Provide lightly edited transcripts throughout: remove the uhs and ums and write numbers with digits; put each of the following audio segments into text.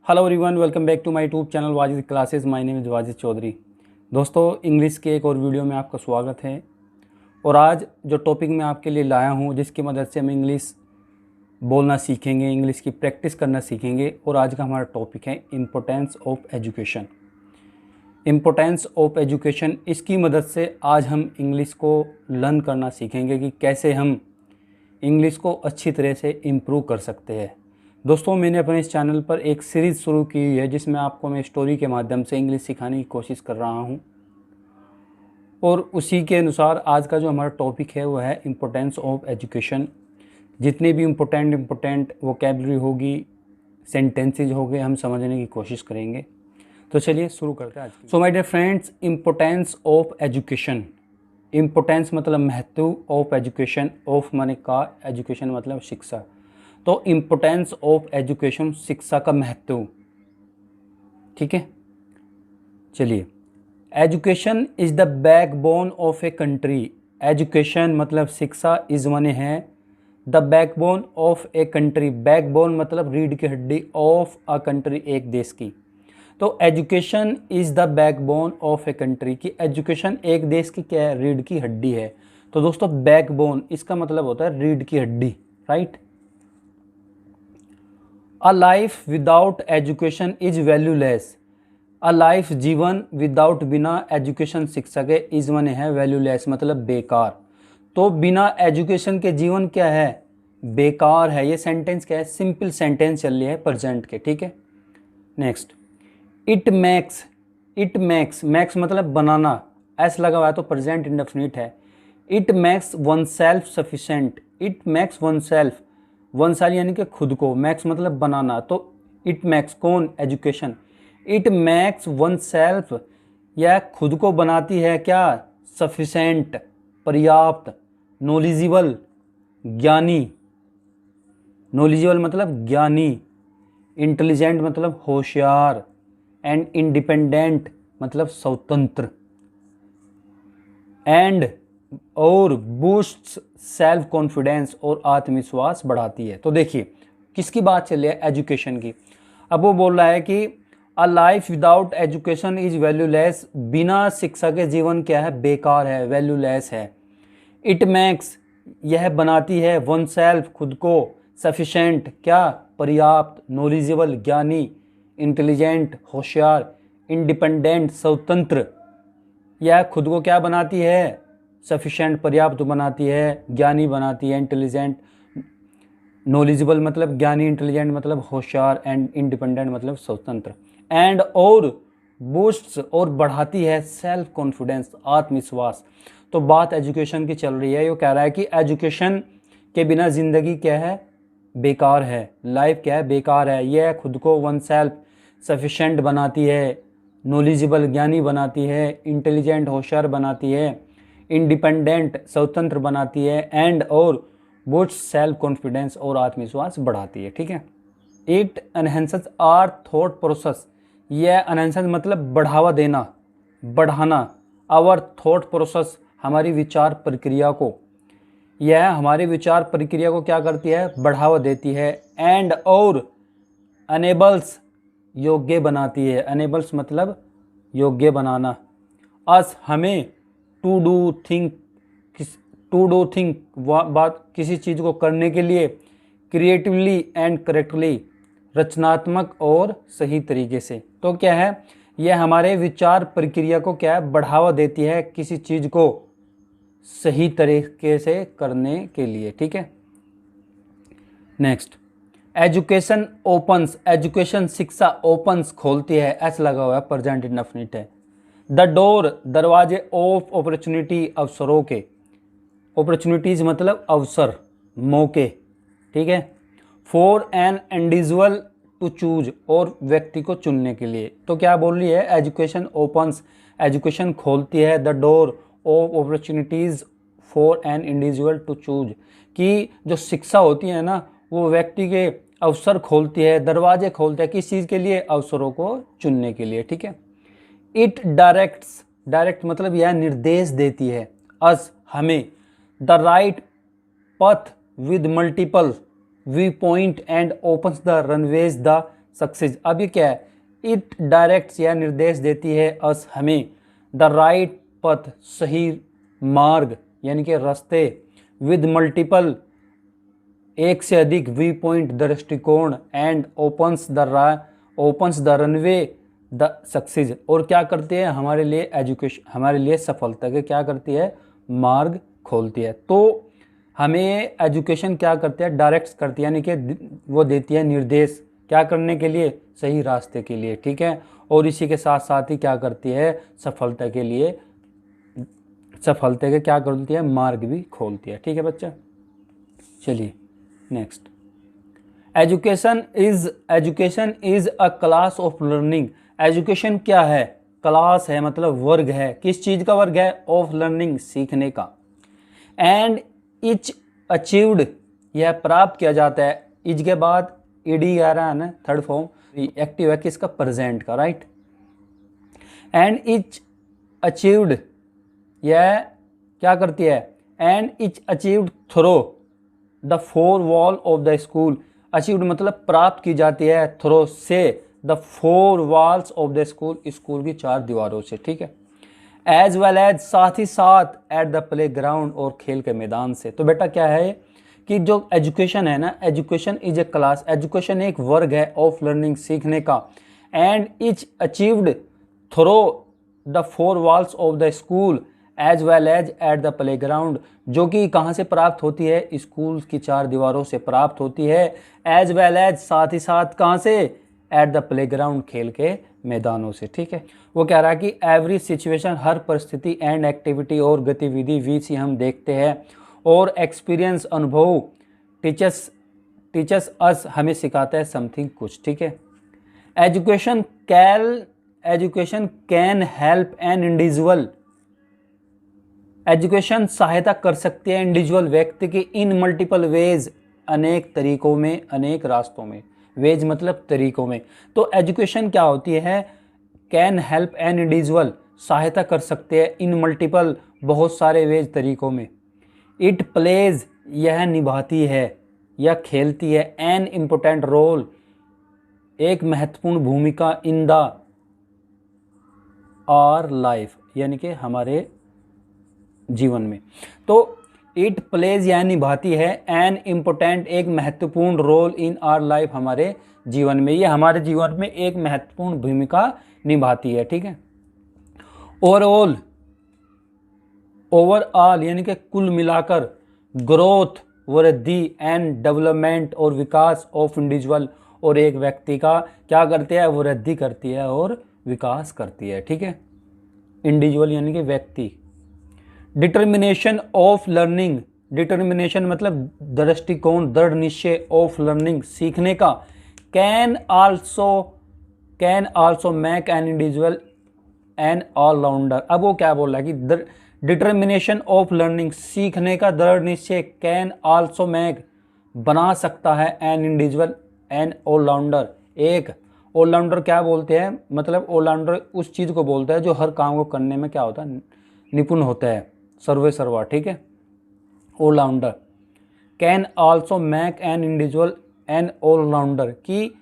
Hello everyone, welcome back to my YouTube channel Wajid classes. My name is Wajid Chaudhary. दोस्तों, English के एक और video में आपका स्वागत है। और आज जो टॉपिक मैं आपके लिए लाया हूं, जिसकी मदद से हम इंग्लिश बोलना सीखेंगे, इंग्लिश की प्रैक्टिस करना सीखेंगे। और आज का हमारा टॉपिक है importance of education. Importance of education, इसकी मदद से आज हम इंग्लिश को लर्न करना सीखेंगे कि कैसे हम इंग्लिश को अच्छी तरह से इम्प्रूव कर सकते हैं। दोस्तों, मैंने अपने इस चैनल पर एक सीरीज़ शुरू की हुई है जिसमें आपको मैं स्टोरी के माध्यम से इंग्लिश सिखाने की कोशिश कर रहा हूं। और उसी के अनुसार आज का जो हमारा टॉपिक है वो है इम्पोर्टेंस ऑफ एजुकेशन। जितने भी इम्पोर्टेंट वोकैबुलरी होगी, सेंटेंसेज हो गए, हम समझने की कोशिश करेंगे। तो चलिए शुरू करते हैं आज की। So my dear friends, importance of education. Importance मतलब महत्व, ऑफ एजुकेशन, ऑफ माने का, एजुकेशन मतलब शिक्षा। तो इम्पोर्टेंस ऑफ एजुकेशन, शिक्षा का महत्व। ठीक है, चलिए। Education is the backbone of a country. Education मतलब शिक्षा, इज माने है the backbone of a country. Backbone मतलब रीढ़ की हड्डी, ऑफ अ कंट्री, एक देश की। तो education is the backbone of a country, की एजुकेशन एक देश की क्या है, रीढ़ की हड्डी है। तो दोस्तों, बैकबोन इसका मतलब होता है रीढ़ की हड्डी, right. A life without education is valueless. A life, जीवन, विदाउट, बिना, एजुकेशन, शिक्षा के, इज माने है वैल्यूलेस मतलब बेकार। तो बिना एजुकेशन के जीवन क्या है, बेकार है। ये सेंटेंस क्या है, सिंपल सेंटेंस चल रही है प्रेजेंट के। ठीक है, next. It makes, it makes, max मतलब बनाना, एस लगा हुआ है तो प्रेजेंट इंडेफिनिट है। It makes one self sufficient. It makes one self, one self यानी कि खुद को, मैक्स मतलब बनाना। तो इट मैक्स कौन, education. It max one self, यह खुद को बनाती है क्या, सफिशेंट पर्याप्त, नॉलेजेबल ज्ञानी, नॉलेजेबल मतलब ज्ञानी, इंटेलिजेंट मतलब होशियार, एंड इंडिपेंडेंट मतलब स्वतंत्र, एंड और बूस्ट्स सेल्फ कॉन्फिडेंस और आत्मविश्वास बढ़ाती है। तो देखिए किसकी बात चल रही है, एजुकेशन की। अब वो बोल रहा है कि a life without education is valueless. बिना शिक्षा के जीवन क्या है, बेकार है, वैल्यूलेस है। इट मैक्स, यह बनाती है, वन सेल्फ खुद को, सफिशेंट क्या, पर्याप्त, नॉलेजेबल ज्ञानी, इंटेलिजेंट होशियार, इंडिपेंडेंट स्वतंत्र। यह खुद को क्या बनाती है, सफिशेंट पर्याप्त बनाती है, ज्ञानी बनाती है, इंटेलिजेंट, नॉलेजेबल मतलब ज्ञानी, इंटेलिजेंट मतलब होशियार, एंड इंडिपेंडेंट मतलब स्वतंत्र, एंड और बूस्ट्स और बढ़ाती है सेल्फ कॉन्फिडेंस, आत्मविश्वास। तो बात एजुकेशन की चल रही है। ये कह रहा है कि एजुकेशन के बिना ज़िंदगी क्या है, बेकार है, लाइफ क्या है, बेकार है। यह खुद को वन सेल्फ सफिशेंट बनाती है, नॉलेजेबल ज्ञानी बनाती है, इंटेलिजेंट होशियार बनाती है, इंडिपेंडेंट स्वतंत्र बनाती है, एंड और बूस्ट सेल्फ कॉन्फिडेंस और आत्मविश्वास बढ़ाती है। ठीक है। It enhances our thought process. यह एनहेंसेस मतलब बढ़ावा देना, बढ़ाना, आवर थॉट प्रोसेस हमारी विचार प्रक्रिया को। यह हमारी विचार प्रक्रिया को क्या करती है, बढ़ावा देती है, एंड और अनेबल्स योग्य बनाती है। अनेबल्स मतलब योग्य बनाना। अस हमें to do think, to do think बात, किसी चीज़ को करने के लिए, क्रिएटिवली एंड करेक्टली, रचनात्मक और सही तरीके से। तो क्या है, यह हमारे विचार प्रक्रिया को क्या है, बढ़ावा देती है किसी चीज़ को सही तरीके से करने के लिए। ठीक है, नेक्स्ट। एजुकेशन ओपन्स, एजुकेशन शिक्षा, ओपन्स खोलती है, एस लगा हुआ है प्रेजेंट इंडेफिनिट है। द डोर दरवाजे, ऑफ अपॉर्चुनिटी अवसरों के, अपॉर्चुनिटीज मतलब अवसर, मौके। ठीक है। For an individual to choose, और व्यक्ति को चुनने के लिए। तो क्या बोल रही है, एजुकेशन ओपन्स, एजुकेशन खोलती है, the door of opportunities for an individual to choose, कि जो शिक्षा होती है ना, वो व्यक्ति के अवसर खोलती है, दरवाजे खोलते हैं, किस चीज़ के लिए, अवसरों को चुनने के लिए। ठीक है। इट डायरेक्ट्स, डायरेक्ट मतलब यह निर्देश देती है, अस हमें, द राइट पथ with multiple view point and opens the runways the success. अब ये क्या है, इट डायरेक्ट्स या निर्देश देती है अस हमें, द राइट पथ सही मार्ग यानी कि रास्ते, विद मल्टीपल एक से अधिक व्यू पॉइंट दृष्टिकोण, and opens the runway the success. और क्या करती है हमारे लिए एजुकेशन, हमारे लिए सफलता के क्या करती है, मार्ग खोलती है। तो हमें एजुकेशन क्या करती है, डायरेक्ट करती है, यानी कि वो देती है निर्देश क्या करने के लिए, सही रास्ते के लिए, ठीक है। और इसी के साथ साथ ही क्या करती है, सफलता के लिए, सफलता के क्या करती है, मार्ग भी खोलती है, ठीक है बच्चा। चलिए next, education is a class of learning. Education क्या है, क्लास है, मतलब वर्ग है, किस चीज का वर्ग है, ऑफ लर्निंग, सीखने का। एंड इच अचीव्ड, यह प्राप्त किया जाता है, इज के बाद ईडी आ रहा है ना, थर्ड फॉर्म एक्टिव है किसका, प्रेजेंट का, राइट। एंड इच अचीव्ड, यह क्या करती है, and each achieved through the four wall of the school. Achieved मतलब प्राप्त की जाती है, थ्रो से, the four walls of the school, school की चार दीवारों से, ठीक है। एज वेल एज, साथ ही साथ, एट द प्ले ग्राउंड, और खेल के मैदान से। तो बेटा क्या है कि जो एजुकेशन है ना, education is a class, education एक वर्ग है ऑफ लर्निंग, सीखने का। And is achieved through the four walls of the school as well as at the playground, जो कि कहाँ से प्राप्त होती है, स्कूल की चार दीवारों से प्राप्त होती है। एज वेल एज, साथ ही साथ, कहाँ से, एट द प्ले ग्राउंड, खेल के मैदानों से, ठीक है। वो कह रहा है कि एवरी सिचुएशन, हर परिस्थिति, एंड एक्टिविटी, और गतिविधि, विच ही हम देखते हैं, और एक्सपीरियंस, अनुभव, टीचर्स अस, हमें सिखाता है समथिंग, कुछ, ठीक है। Education can help an individual, education सहायता कर सकती है इंडिविजुअल, व्यक्ति की, इन मल्टीपल वेज, अनेक तरीकों में, अनेक रास्तों में, वेज मतलब तरीकों में। तो एजुकेशन क्या होती है, कैन हेल्प एन इंडिविजुअल, सहायता कर सकते हैं, इन मल्टीपल, बहुत सारे वेज, तरीकों में। इट प्लेज, यह निभाती है या खेलती है, एन इम्पोर्टेंट रोल, एक महत्वपूर्ण भूमिका, इन द आवर लाइफ, यानी कि हमारे जीवन में। तो इट प्लेज, यह निभाती है, एन इम्पोर्टेंट, एक महत्वपूर्ण रोल, इन आवर लाइफ, हमारे जीवन में, ये हमारे जीवन में एक महत्वपूर्ण भूमिका निभाती है, ठीक है। ओवरऑल यानी कि कुल मिलाकर, ग्रोथ, वृद्धि, एंड डेवलपमेंट, और विकास, ऑफ इंडिविजुअल, और एक व्यक्ति का क्या करती है, वृद्धि करती है और विकास करती है, ठीक है। इंडिविजुअल यानी कि व्यक्ति। डिटर्मिनेशन ऑफ लर्निंग, डिटर्मिनेशन मतलब दृष्टिकोण, दृढ़ निश्चय, ऑफ लर्निंग, सीखने का। Can also make an individual an allrounder. अब वो क्या बोल रहा है कि डिटर्मिनेशन ऑफ लर्निंग, सीखने का दृढ़ निश्चय, कैन आल्सो मेक, बना सकता है, एन इंडिविजुअल एन ऑलराउंडर, एक ऑलराउंडर क्या बोलते हैं, मतलब ऑलराउंडर उस चीज़ को बोलता है जो हर काम को करने में क्या होता है, निपुण होता है, सर्वे सर्वा, ठीक है, allrounder. Can also make an individual an allrounder, की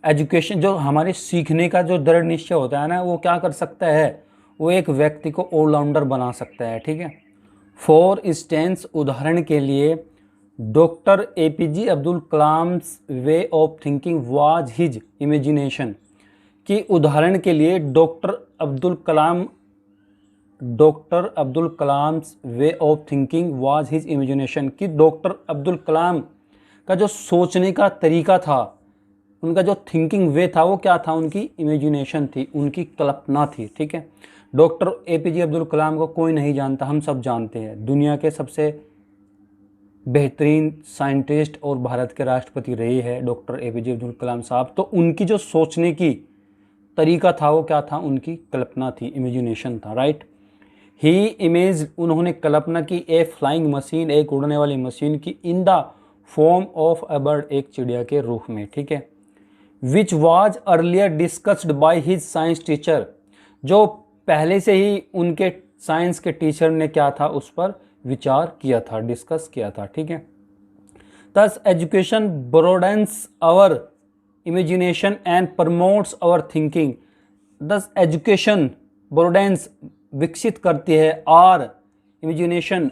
एजुकेशन, जो हमारे सीखने का जो दृढ़ निश्चय होता है ना, वो क्या कर सकता है, वो एक व्यक्ति को ऑलराउंडर बना सकता है, ठीक है। फॉर इंस्टेंस, उदाहरण के लिए, doctor APJ Abdul Kalam's way of thinking was his imagination, कि उदाहरण के लिए doctor Abdul Kalam's way of thinking was his imagination, कि डॉक्टर अब्दुल कलाम का जो सोचने का तरीका था, उनका जो थिंकिंग वे था, वो क्या था, उनकी इमेजिनेशन थी, उनकी कल्पना थी, ठीक है। डॉक्टर APJ अब्दुल कलाम को कोई नहीं जानता, हम सब जानते हैं, दुनिया के सबसे बेहतरीन साइंटिस्ट और भारत के राष्ट्रपति रहे हैं डॉक्टर APJ अब्दुल कलाम साहब। तो उनकी जो सोचने की तरीका था, वो क्या था, उनकी कल्पना थी, इमेजिनेशन था, राइट। ही इमेज, उन्होंने कल्पना की, ए फ्लाइंग मशीन, एक उड़ने वाली मशीन की, in the form of a bird, एक चिड़िया के रूप में, ठीक है। Which was earlier discussed by his science teacher, जो पहले से ही उनके साइंस के टीचर ने क्या था, उस पर विचार किया था, डिस्कस किया था, ठीक है। Thus education broadens our imagination and promotes our thinking. Thus education broadens विकसित करती है, और इमेजिनेशन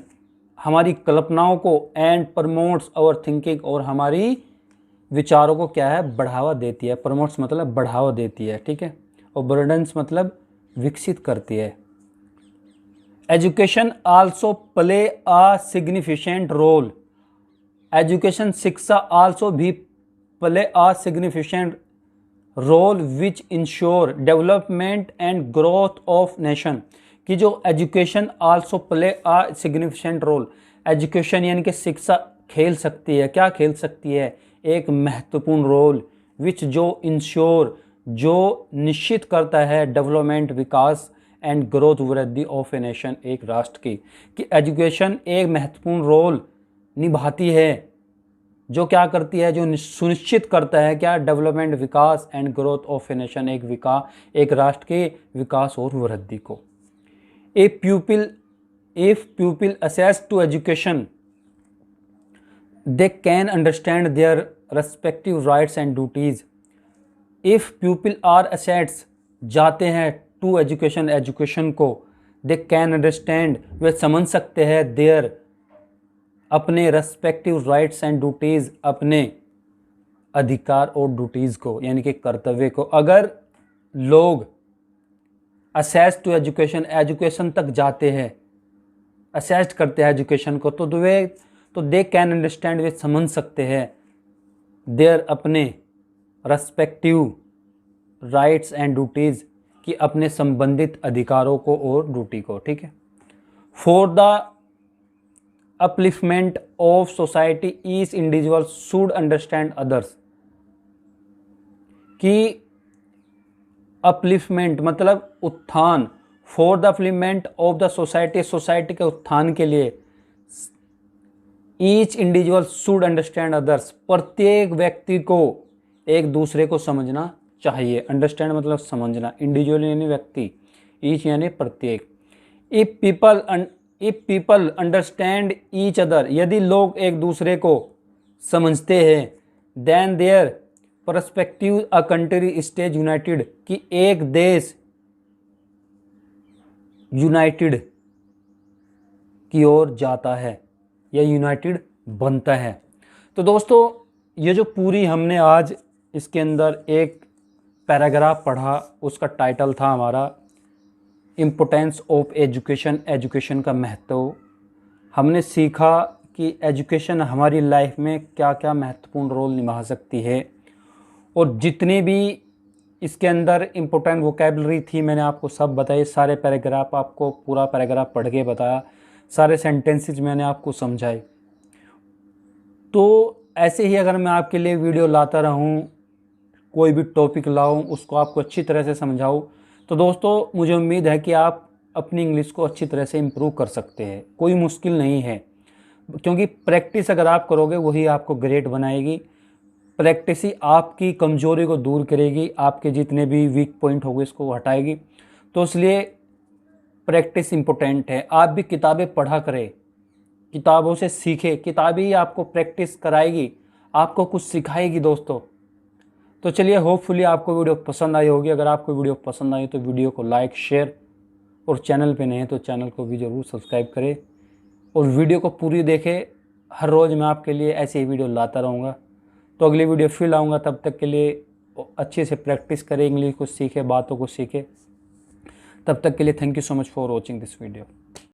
हमारी कल्पनाओं को, एंड प्रमोट्स आवर थिंकिंग और हमारी विचारों को क्या है, बढ़ावा देती है। प्रमोट्स मतलब बढ़ावा देती है, ठीक है, और ब्रोडेंस मतलब विकसित करती है। Education also play a significant role. Education शिक्षा आल्सो भी play a significant role which ensure development and growth of nation. कि जो education also play a significant role, education यानी कि शिक्षा खेल सकती है, क्या खेल सकती है, एक महत्वपूर्ण रोल, विच जो इंश्योर जो निश्चित करता है डेवलपमेंट विकास एंड ग्रोथ वृद्धि ऑफ ए नेशन एक राष्ट्र की। कि एजुकेशन एक महत्वपूर्ण रोल निभाती है, जो क्या करती है, जो सुनिश्चित करता है क्या, development Vikas and growth of a nation एक राष्ट्र के विकास और वृद्धि को। If pupil access to education, they can understand their respective rights and duties. If pupil are assets जाते हैं टू एजुकेशन को, they can understand वे समझ सकते हैं their अपने रेस्पेक्टिव राइट्स एंड ड्यूटीज़, अपने अधिकार और ड्यूटीज़ को यानी कि कर्तव्य को। अगर लोग असेस टू एजुकेशन तक जाते हैं, असेस्ट करते हैं एजुकेशन को, तो दे कैन अंडरस्टैंड वे समझ सकते हैं देयर अपने रेस्पेक्टिव राइट्स एंड ड्यूटीज़ कि अपने संबंधित अधिकारों को और ड्यूटी को, ठीक है। For the upliftment of society each individual should understand others. कि अपलिफ्टमेंट मतलब उत्थान, for the upliftment of the society के उत्थान के लिए each individual should understand others, प्रत्येक व्यक्ति को एक दूसरे को समझना चाहिए। अंडरस्टैंड मतलब समझना, इंडिविजुअल यानी व्यक्ति, ईच यानी प्रत्येक। If people understand each other, यदि लोग एक दूसरे को समझते हैं, then their perspective a country stage united, कि एक देश यूनाइटेड की ओर जाता है या यूनाइटेड बनता है। तो दोस्तों ये जो पूरी हमने आज इसके अंदर एक पैराग्राफ पढ़ा, उसका टाइटल था हमारा इम्पोर्टेंस ऑफ एजुकेशन, एजुकेशन का महत्व। हमने सीखा कि एजुकेशन हमारी लाइफ में क्या क्या महत्वपूर्ण रोल निभा सकती है, और जितने भी इसके अंदर इम्पोर्टेंट वोकेबलरी थी मैंने आपको सब बताई। सारे पैराग्राफ आपको पूरा पैराग्राफ पढ़ के बताया, सारे सेंटेंसेस मैंने आपको समझाए। तो ऐसे ही अगर मैं आपके लिए वीडियो लाता रहूं, कोई भी टॉपिक लाऊं, उसको आपको अच्छी तरह से समझाऊं, तो दोस्तों मुझे उम्मीद है कि आप अपनी इंग्लिश को अच्छी तरह से इम्प्रूव कर सकते हैं। कोई मुश्किल नहीं है, क्योंकि प्रैक्टिस अगर आप करोगे वही आपको ग्रेट बनाएगी। प्रैक्टिस ही आपकी कमजोरी को दूर करेगी, आपके जितने भी वीक पॉइंट होंगे इसको हटाएगी। तो इसलिए प्रैक्टिस इम्पोर्टेंट है। आप भी किताबें पढ़ा करें, किताबों से सीखें, किताबें ही आपको प्रैक्टिस कराएगी, आपको कुछ सिखाएगी दोस्तों। तो चलिए, होपफुली आपको वीडियो पसंद आई होगी। अगर आपको वीडियो पसंद आई तो वीडियो को लाइक, शेयर, और चैनल पे नए हैं तो चैनल को भी ज़रूर सब्सक्राइब करें, और वीडियो को पूरी देखें। हर रोज़ मैं आपके लिए ऐसे ही वीडियो लाता रहूँगा। तो अगली वीडियो फिर लाऊंगा, तब तक के लिए अच्छे से प्रैक्टिस करें, इंग्लिश को सीखें, बातों को सीखें। तब तक के लिए thank you so much for watching this video.